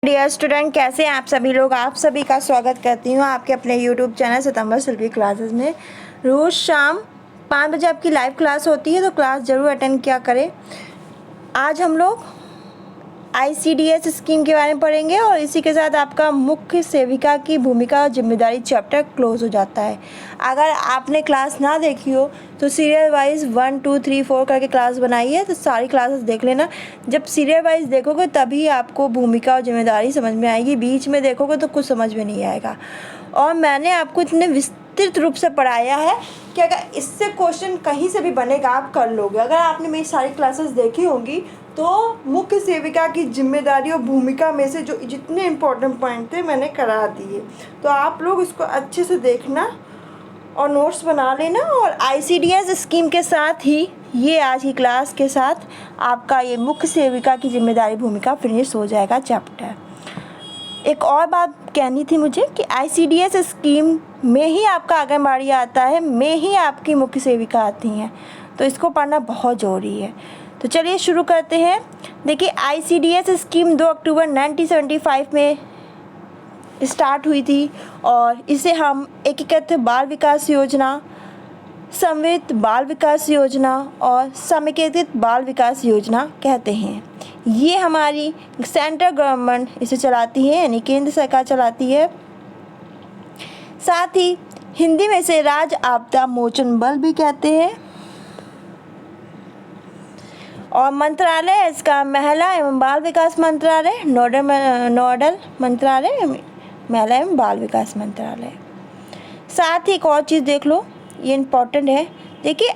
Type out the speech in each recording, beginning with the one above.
Dear student, कैसे हैं आप सभी लोग। आप सभी का स्वागत करती हूँ आपके अपने यूट्यूब चैनल सितंबर सिल्वी क्लासेस में। रोज़ शाम 5 बजे आपकी लाइव क्लास होती है, तो क्लास ज़रूर अटेंड किया करें। आज हम लोग ICDS स्कीम के बारे में पढ़ेंगे और इसी के साथ आपका मुख्य सेविका की भूमिका और जिम्मेदारी चैप्टर क्लोज हो जाता है। अगर आपने क्लास ना देखी हो तो सीरियल वाइज 1, 2, 3, 4 करके क्लास बनाई है, तो सारी क्लासेस देख लेना। जब सीरियल वाइज देखोगे तभी आपको भूमिका और जिम्मेदारी समझ में आएगी, बीच में देखोगे तो कुछ समझ में नहीं आएगा। और मैंने आपको इतने विस्तृत रूप से पढ़ाया है कि अगर इससे क्वेश्चन कहीं से भी बनेगा आप कर लोगे। अगर आपने मेरी सारी क्लासेस देखी होंगी तो मुख्य सेविका की जिम्मेदारी और भूमिका में से जो जितने इम्पोर्टेंट पॉइंट थे मैंने करा दिए, तो आप लोग इसको अच्छे से देखना और नोट्स बना लेना। और ICDS स्कीम के साथ ही ये आज की क्लास के साथ आपका ये मुख्य सेविका की जिम्मेदारी भूमिका फिनिश हो जाएगा चैप्टर। एक और बात कहनी थी मुझे कि ICDS स्कीम में ही आपका आंगनबाड़ी आता है, में ही आपकी मुख्य सेविका आती हैं, तो इसको पढ़ना बहुत ज़रूरी है। तो चलिए शुरू करते हैं। देखिए, ICDS स्कीम 2 अक्टूबर 1975 में स्टार्ट हुई थी और इसे हम एकीकृत बाल विकास योजना, समन्वित बाल विकास योजना और समेकित बाल विकास योजना कहते हैं। ये हमारी सेंट्रल गवर्नमेंट इसे चलाती है, यानी केंद्र सरकार चलाती है। साथ ही हिंदी में इसे राज्य आपदा मोचन बल भी कहते हैं। और मंत्रालय इसका महिला एवं बाल विकास मंत्रालय, नोडल मंत्रालय महिला एवं बाल विकास मंत्रालय। साथ ही एक और चीज़ देख लो, ये इम्पोर्टेंट है। देखिए,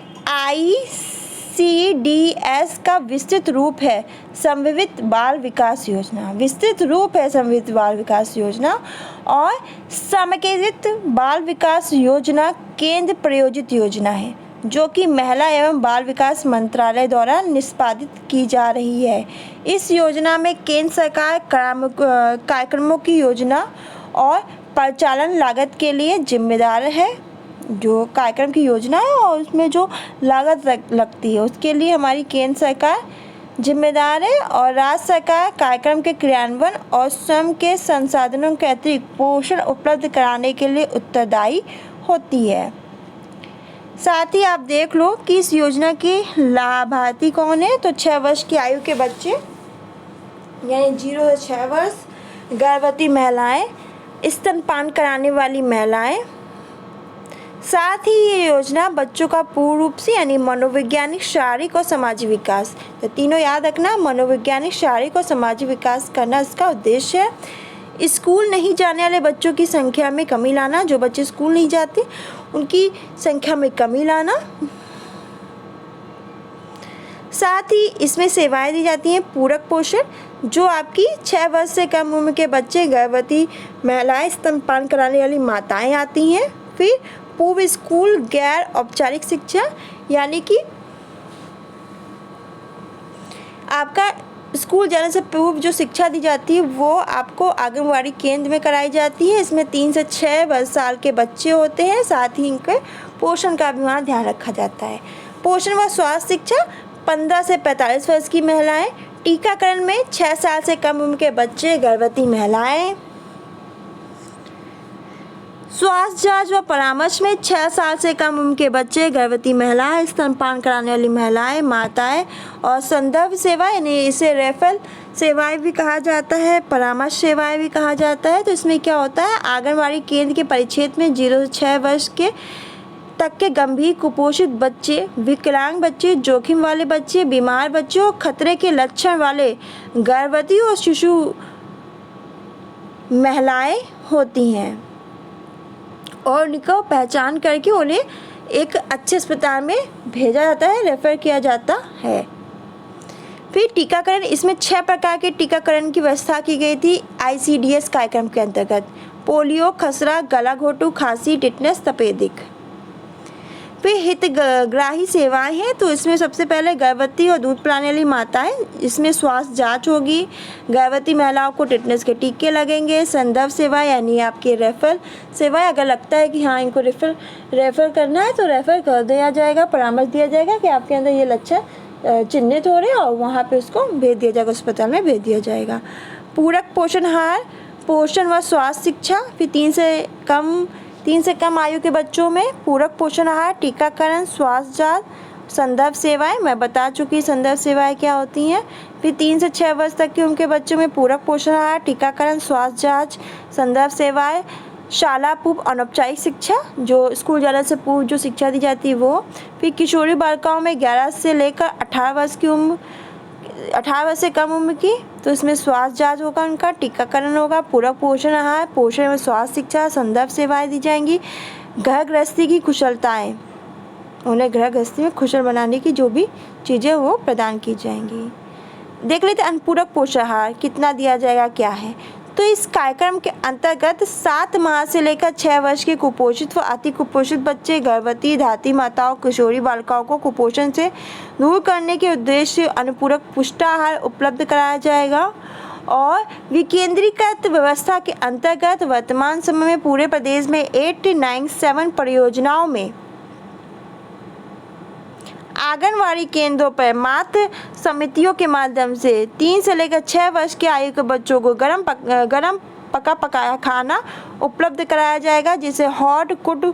ICDS का विस्तृत रूप है समन्वित बाल विकास योजना, विस्तृत रूप है समन्वित बाल विकास योजना। और समेकित बाल विकास योजना केंद्र प्रायोजित योजना है जो कि महिला एवं बाल विकास मंत्रालय द्वारा निष्पादित की जा रही है। इस योजना में केंद्र सरकार कार्यक्रमों की योजना और परिचालन लागत के लिए जिम्मेदार है। जो कार्यक्रम की योजना है और उसमें जो लागत लगती है उसके लिए हमारी केंद्र सरकार जिम्मेदार है। और राज्य सरकार कार्यक्रम के क्रियान्वयन और स्वयं के संसाधनों के अतिरिक्त पोषण उपलब्ध कराने के लिए उत्तरदायी होती है। साथ ही आप देख लो कि इस योजना के लाभार्थी कौन है। तो 6 वर्ष की आयु के बच्चे, यानी 0 से 6 वर्ष, गर्भवती महिलाएं, स्तनपान कराने वाली महिलाएं। साथ ही ये योजना बच्चों का पूर्ण रूप से यानी मनोवैज्ञानिक, शारीरिक और सामाजिक विकास, तो तीनों याद रखना, मनोवैज्ञानिक, शारीरिक और सामाजिक विकास करना इसका उद्देश्य है। स्कूल नहीं जाने वाले बच्चों की संख्या में कमी लाना, जो बच्चे स्कूल नहीं जाते उनकी संख्या में कमी लाना। साथ ही इसमें सेवाएं दी जाती हैं पूरक पोषण, जो आपकी 6 वर्ष से कम उम्र के बच्चे, गर्भवती महिलाएं, स्तनपान कराने वाली माताएं आती हैं। फिर पूर्व स्कूल गैर औपचारिक शिक्षा, यानी कि आपका स्कूल जाने से पूर्व जो शिक्षा दी जाती है वो आपको आंगनबाड़ी केंद्र में कराई जाती है। इसमें 3 से 6 साल के बच्चे होते हैं। साथ ही इनके पोषण का भी वहाँ ध्यान रखा जाता है। पोषण व स्वास्थ्य शिक्षा 15 से 45 वर्ष की महिलाएं, टीकाकरण में 6 साल से कम उम्र के बच्चे, गर्भवती महिलाएं। स्वास्थ्य जांच व परामर्श में 6 साल से कम उम्र के बच्चे, गर्भवती महिलाएं, स्तनपान कराने वाली महिलाएं, माताएं। और संदर्भ सेवा, यानी इसे रेफरल सेवाएं भी कहा जाता है, परामर्श सेवाएं भी कहा जाता है। तो इसमें क्या होता है, आंगनबाड़ी केंद्र के परिक्षेत्र में 0 से 6 वर्ष के तक के गंभीर कुपोषित बच्चे, विकलांग बच्चे, जोखिम वाले बच्चे, बीमार बच्चे और खतरे के लक्षण वाले गर्भवती और शिशु महिलाएं होती हैं। और उनको पहचान करके उन्हें एक अच्छे अस्पताल में भेजा जाता है, रेफ़र किया जाता है। फिर टीकाकरण, इसमें 6 प्रकार के टीकाकरण की व्यवस्था की गई थी ICDS कार्यक्रम के अंतर्गत। पोलियो, खसरा, गला घोटू, खांसी, टिटनेस, तपेदिक। फिर हितग्राही सेवाएं हैं, तो इसमें सबसे पहले गर्भवती और दूध पिलाने वाली माताएं, इसमें स्वास्थ्य जांच होगी, गर्भवती महिलाओं को टिटनेस के टीके लगेंगे। संदर्भ सेवा, यानी आपके रेफर सेवाएं, अगर लगता है कि हाँ इनको रेफर करना है तो रेफर कर दिया जाएगा, परामर्श दिया जाएगा कि आपके अंदर ये लक्षण चिन्हित हो रहे हैं और वहाँ पे उसको भेज दिया जाएगा, अस्पताल में भेज दिया जाएगा। पूरक पोषण आहार, पोषण व स्वास्थ्य शिक्षा। फिर 3 से कम आयु के बच्चों में पूरक पोषण आहार, टीकाकरण, स्वास्थ्य जांच, संदर्भ सेवाएं। मैं बता चुकी संदर्भ सेवाएं क्या होती हैं। फिर 3 से 6 वर्ष तक के उनके बच्चों में पूरक पोषण आहार, टीकाकरण, स्वास्थ्य जांच, संदर्भ सेवाएं। शाला पूर्व अनौपचारिक शिक्षा, जो स्कूल जाने से पूर्व जो शिक्षा दी जाती है वो। फिर किशोरी बालिकाओं में 11 से लेकर 18 वर्ष की उम्र, 18 वर्ष से कम उम्र की, तो इसमें स्वास्थ्य जांच होगा, उनका टीकाकरण होगा, पूरक पोषण आहार, पोषण में स्वास्थ्य शिक्षा, संदर्भ सेवाएं दी जाएंगी। घर गृहस्थी की कुशलताएं, उन्हें घर गृहस्थी में कुशल बनाने की जो भी चीज़ें वो प्रदान की जाएंगी। देख लेते हैं अनुपूरक पोषण आहार कितना दिया जाएगा, क्या है। तो इस कार्यक्रम के अंतर्गत 7 माह से लेकर 6 वर्ष के कुपोषित व अति कुपोषित बच्चे, गर्भवती, धात्री माताओं, किशोरी बालिकाओं को कुपोषण से दूर करने के उद्देश्य से अनुपूरक पुष्टाहार उपलब्ध कराया जाएगा। और विकेंद्रीकृत व्यवस्था के अंतर्गत वर्तमान समय में पूरे प्रदेश में 897 परियोजनाओं में आंगनवाड़ी केंद्रों पर मातृ समितियों के माध्यम से 3 से लेकर 6 वर्ष की आयु के बच्चों को गरम पका पकाया खाना उपलब्ध कराया जाएगा, जिसे हॉट कुड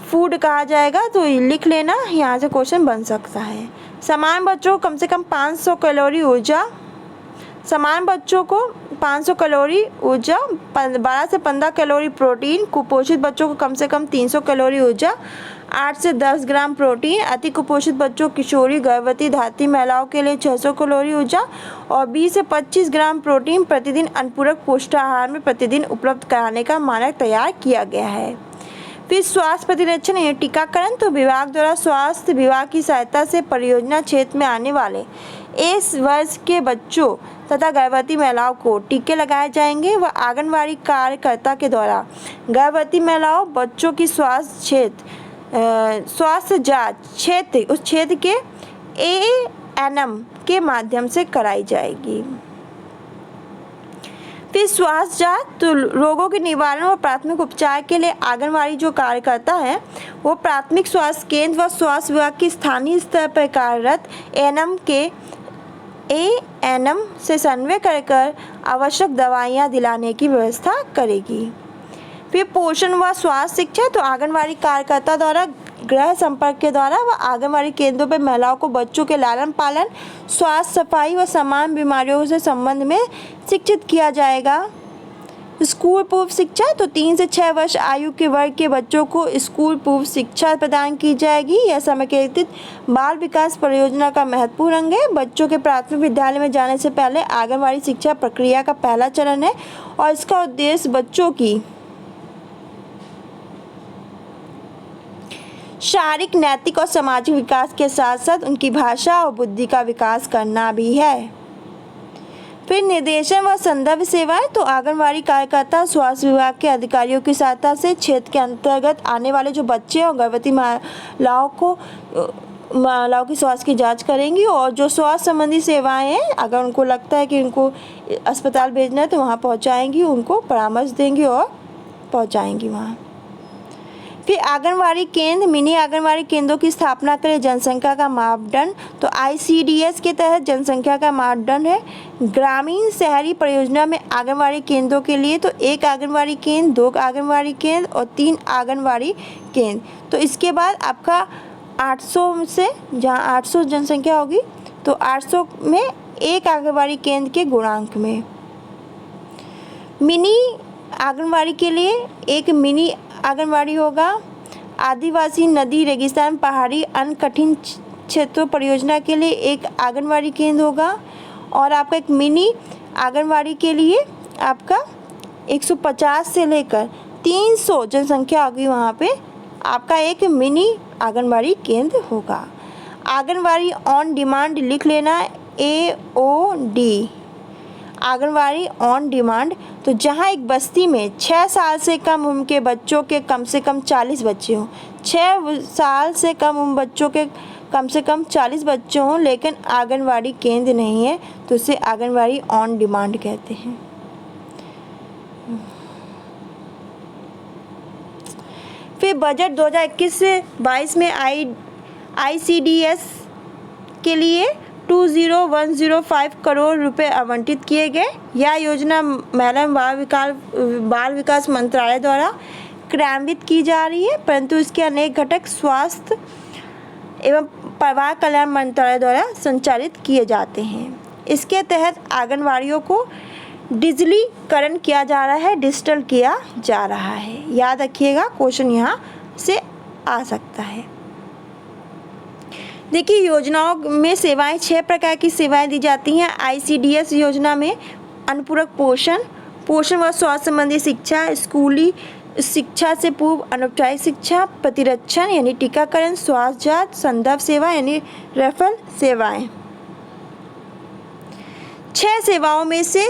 फूड कहा जाएगा। तो लिख लेना, यहाँ से क्वेश्चन बन सकता है। समान बच्चों को कम से कम 500 कैलोरी ऊर्जा, समान बच्चों को 500 कैलोरी ऊर्जा, 12 से 15 कैलोरी प्रोटीन। कुपोषित बच्चों को कम से कम 300 कैलोरी ऊर्जा, 8 से 10 ग्राम प्रोटीन। अति कुपोषित बच्चों, किशोरी, गर्भवती, धात्री महिलाओं के लिए 600 कैलोरी ऊर्जा और 20 से 25 ग्राम प्रोटीन प्रतिदिन अनुपूरक पोषाहार में प्रतिदिन उपलब्ध कराने का मानक तैयार किया गया है। फिर स्वास्थ्य प्रतिरक्षण या टीकाकरण, तो विभाग द्वारा स्वास्थ्य विभाग की सहायता से परियोजना क्षेत्र में आने वाले इस वर्ष के बच्चों तथा गर्भवती महिलाओं को टीके लगाए जाएंगे व आंगनवाड़ी कार्यकर्ता के द्वारा गर्भवती महिलाओं, बच्चों की स्वास्थ्य जांच क्षेत्र उस क्षेत्र के ANM के माध्यम से कराई जाएगी। फिर स्वास्थ्य जांच, तो रोगों के निवारण और प्राथमिक उपचार के लिए आंगनवाड़ी जो कार्यकर्ता है वो प्राथमिक स्वास्थ्य केंद्र व स्वास्थ्य विभाग की स्थानीय स्तर पर कार्यरत ANM से समन्वय कर आवश्यक दवाइयाँ दिलाने की व्यवस्था करेगी। फिर पोषण व स्वास्थ्य शिक्षा, तो आंगनवाड़ी कार्यकर्ता द्वारा गृह संपर्क के द्वारा व आंगनवाड़ी केंद्रों पर महिलाओं को बच्चों के लालन पालन, स्वास्थ्य, सफाई व समान बीमारियों से संबंध में शिक्षित किया जाएगा। स्कूल पूर्व शिक्षा, तो 3 से 6 वर्ष आयु के वर्ग के बच्चों को स्कूल पूर्व शिक्षा प्रदान की जाएगी। यह समेकित बाल विकास परियोजना का महत्वपूर्ण अंग है। बच्चों के प्राथमिक विद्यालय में जाने से पहले आंगनवाड़ी शिक्षा प्रक्रिया का पहला चरण है और इसका उद्देश्य बच्चों की शारीरिक, नैतिक और सामाजिक विकास के साथ साथ उनकी भाषा और बुद्धि का विकास करना भी है। फिर निर्देशन व संदर्भ सेवाएं, तो आंगनवाड़ी कार्यकर्ता स्वास्थ्य विभाग के अधिकारियों की सहायता से क्षेत्र के अंतर्गत आने वाले जो बच्चे और गर्भवती महिलाओं की स्वास्थ्य की जांच करेंगी और जो स्वास्थ्य संबंधी सेवाएं हैं अगर उनको लगता है कि उनको अस्पताल भेजना है तो वहाँ पहुँचाएंगी, उनको परामर्श देंगी और पहुँचाएंगी वहाँ। फिर आंगनवाड़ी केंद्र, मिनी आंगनवाड़ी केंद्रों की स्थापना के लिए जनसंख्या का मापदंड, तो ICDS के तहत जनसंख्या का मापदंड है। ग्रामीण शहरी परियोजना में आंगनवाड़ी केंद्रों के लिए तो 1 आंगनवाड़ी केंद्र, 2 आंगनवाड़ी केंद्र और 3 आंगनवाड़ी केंद्र। तो इसके बाद आपका 800 से, जहाँ 800 जनसंख्या होगी तो 800 में 1 आंगनवाड़ी केंद्र के गुणांक में। मिनी आंगनवाड़ी के लिए 1 मिनी आंगनवाड़ी होगा। आदिवासी, नदी, रेगिस्तान, पहाड़ी, अन्य कठिन क्षेत्रों परियोजना के लिए 1 आंगनवाड़ी केंद्र होगा और आपका एक मिनी आंगनवाड़ी के लिए आपका 150 से लेकर 300 जनसंख्या होगी, वहाँ पे आपका एक मिनी आंगनवाड़ी केंद्र होगा। आंगनवाड़ी ऑन डिमांड लिख लेना, AOD, आंगनवाड़ी ऑन डिमांड, तो जहां एक बस्ती में 6 साल से कम उम्र के बच्चों के कम से कम 40 बच्चे हों, 6 साल से कम उम्र बच्चों के कम से कम 40 बच्चे हों लेकिन आंगनवाड़ी केंद्र नहीं है तो उसे आंगनवाड़ी ऑन डिमांड कहते हैं। फिर बजट 2021 से 22 में ICDS के लिए 20,105 करोड़ रुपए आवंटित किए गए। यह योजना महिला एवं बाल विकास मंत्रालय द्वारा क्रियान्वित की जा रही है, परंतु इसके अनेक घटक स्वास्थ्य एवं परिवार कल्याण मंत्रालय द्वारा संचालित किए जाते हैं। इसके तहत आंगनवाड़ियों को डिजिटलीकरण किया जा रहा है, डिजिटल किया जा रहा है। याद रखिएगा, क्वेश्चन यहाँ से आ सकता है। देखिए, योजनाओं में सेवाएं 6 प्रकार की सेवाएं दी जाती हैं। ICDS योजना में अनुपूरक पोषण, पोषण व स्वास्थ्य संबंधी शिक्षा, स्कूली शिक्षा से पूर्व अनौपचारिक शिक्षा, प्रतिरक्षण यानी टीकाकरण, स्वास्थ्य जांच, संदर्भ सेवा यानी रेफरल सेवाएं। 6 सेवाओं में से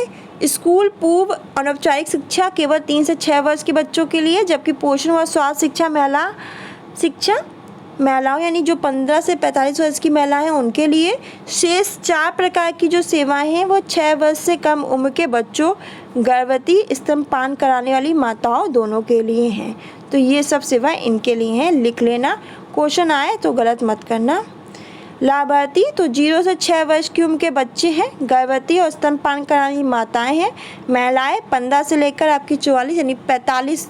स्कूल पूर्व अनौपचारिक शिक्षा केवल 3 से 6 वर्ष के बच्चों के लिए, जबकि पोषण व स्वास्थ्य शिक्षा महिलाओं यानी जो 15 से 45 वर्ष की महिलाएं हैं उनके लिए। शेष 4 प्रकार की जो सेवाएं हैं वो 6 वर्ष से कम उम्र के बच्चों, गर्भवती, स्तनपान कराने वाली माताओं दोनों के लिए हैं। तो ये सब सेवाएं इनके लिए हैं, लिख लेना। क्वेश्चन आए तो गलत मत करना। लाभार्थी तो 0 से 6 वर्ष की उम्र के बच्चे हैं, गर्भवती और स्तनपान कराने वाली माताएं हैं। महिलाएं 15 से लेकर आपकी 44 यानी 45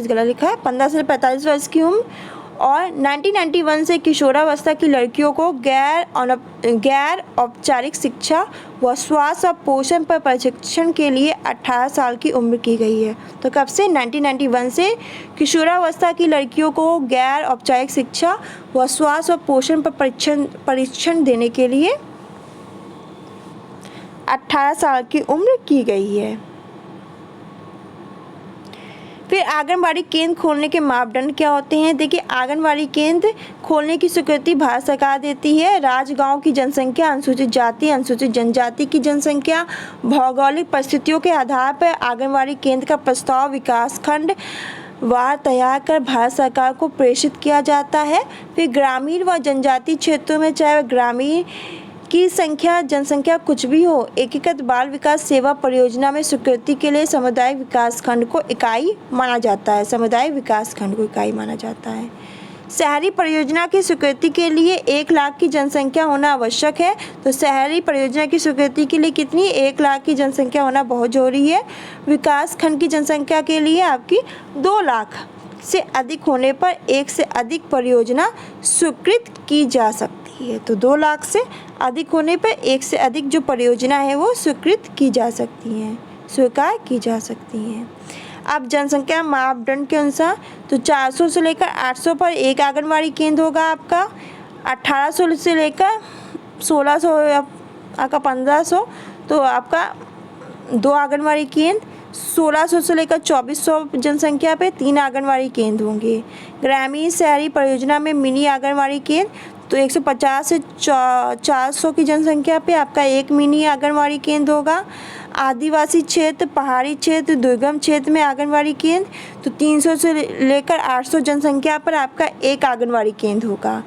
गलत लिखा है, 15 से 45 वर्ष की उम्र। और 1991 से किशोरावस्था की लड़कियों को गैर औपचारिक शिक्षा व स्वास्थ्य और पोषण पर प्रशिक्षण के लिए 18 साल की उम्र की गई है। तो कब से? 1991 से किशोरावस्था की लड़कियों को गैर औपचारिक शिक्षा व स्वास्थ्य और पोषण पर प्रशिक्षण देने के लिए 18 साल की उम्र की गई है। फिर आंगनबाड़ी केंद्र खोलने के मापदंड क्या होते हैं? देखिए, आंगनबाड़ी केंद्र खोलने की स्वीकृति भारत सरकार देती है। राज्य, गांव की जनसंख्या, अनुसूचित जाति, अनुसूचित जनजाति की जनसंख्या, भौगोलिक परिस्थितियों के आधार पर आंगनबाड़ी केंद्र का प्रस्ताव विकासखंड वार तैयार कर भारत सरकार को प्रेषित किया जाता है। फिर ग्रामीण व जनजातीय क्षेत्रों में चाहे ग्रामीण की जनसंख्या कुछ भी हो, एकीकृत बाल विकास सेवा परियोजना में स्वीकृति के लिए सामुदायिक विकास खंड को इकाई माना जाता है। सामुदायिक विकास खंड को इकाई माना जाता है। शहरी परियोजना की स्वीकृति के लिए 1 लाख की जनसंख्या होना आवश्यक है। तो शहरी परियोजना की स्वीकृति के लिए कितनी? 1 लाख की जनसंख्या होना बहुत जरूरी है। विकास खंड की जनसंख्या के लिए आपकी 2 लाख से अधिक होने पर एक से अधिक परियोजना स्वीकृत की जा सकती है। तो 2 लाख से अधिक होने पर एक से अधिक जो परियोजना है वो स्वीकृत की जा सकती हैं, स्वीकार की जा सकती हैं। अब जनसंख्या मापदंड के अनुसार तो 400 से लेकर 800 पर एक आंगनबाड़ी केंद्र होगा आपका। 1800 से लेकर 1600 आपका 1500 तो आपका 2 आंगनबाड़ी केंद्र। 1600 से लेकर 2400 जनसंख्या पे 3 आंगनबाड़ी केंद्र होंगे। ग्रामीण शहरी परियोजना में मिनी आंगनबाड़ी केंद्र तो 150 से 400 की जनसंख्या पे आपका 1 मिनी आंगनबाड़ी केंद्र होगा। आदिवासी क्षेत्र, पहाड़ी क्षेत्र, दुर्गम क्षेत्र में आंगनबाड़ी केंद्र तो 300 से लेकर 800 जनसंख्या पर आपका 1 आंगनबाड़ी केंद्र होगा।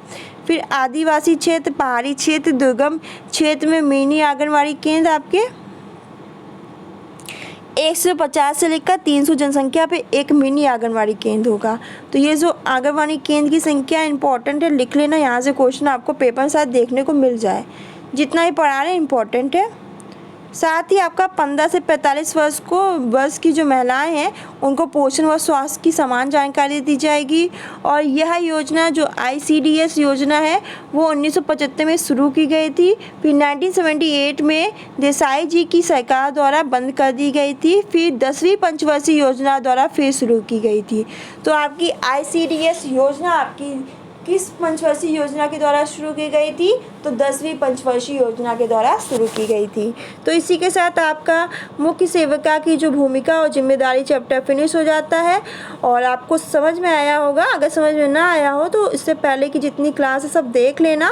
फिर आदिवासी क्षेत्र, पहाड़ी क्षेत्र, दुर्गम क्षेत्र में मिनी आंगनबाड़ी केंद्र आपके 150 से लेकर 300 जनसंख्या पे 1 मिनी आंगनबाड़ी केंद्र होगा। तो ये जो आंगनबाड़ी केंद्र की संख्या इंपॉर्टेंट है, लिख लेना। यहाँ से क्वेश्चन आपको पेपर में शायद देखने को मिल जाए। जितना भी पढ़ा रहे इंपॉर्टेंट है। साथ ही आपका 15 से 45 वर्ष की जो महिलाएं हैं उनको पोषण व स्वास्थ्य की समान जानकारी दी जाएगी। और यह योजना जो ICDS योजना है वो 1975 में शुरू की गई थी। फिर 1978 में देसाई जी की सरकार द्वारा बंद कर दी गई थी। फिर 10वीं पंचवर्षीय योजना द्वारा फिर शुरू की गई थी। तो आपकी ICDS योजना आपकी किस पंचवर्षीय योजना के द्वारा शुरू की गई थी? तो 10वीं पंचवर्षीय योजना के द्वारा शुरू की गई थी। तो इसी के साथ आपका मुख्य सेविका की जो भूमिका और जिम्मेदारी चैप्टर फिनिश हो जाता है। और आपको समझ में आया होगा। अगर समझ में ना आया हो तो इससे पहले की जितनी क्लास है सब देख लेना।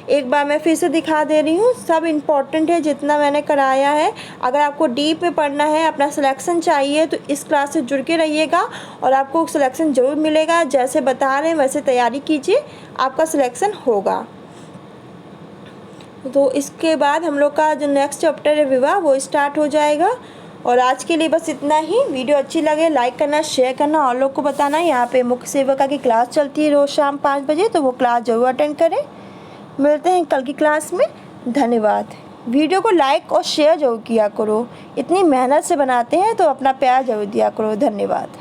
एक बार मैं फिर से दिखा दे रही हूँ, सब इम्पॉर्टेंट है जितना मैंने कराया है। अगर आपको डीप में पढ़ना है, अपना सिलेक्शन चाहिए तो इस क्लास से जुड़ के रहिएगा और आपको सिलेक्शन ज़रूर मिलेगा। जैसे बता रहे हैं वैसे तैयारी कीजिए, आपका सिलेक्शन होगा। तो इसके बाद हम लोग का जो नेक्स्ट चैप्टर है विवाह वो स्टार्ट हो जाएगा। और आज के लिए बस इतना ही। वीडियो अच्छी लगे लाइक करना, शेयर करना और लोग को बताना। यहाँ पे मुख्य सेविका की क्लास चलती है रोज़ शाम 5 बजे, तो वो क्लास ज़रूर अटेंड करें। मिलते हैं कल की क्लास में। धन्यवाद। वीडियो को लाइक और शेयर जरूर किया करो, इतनी मेहनत से बनाते हैं तो अपना प्यार जरूर दिया करो। धन्यवाद।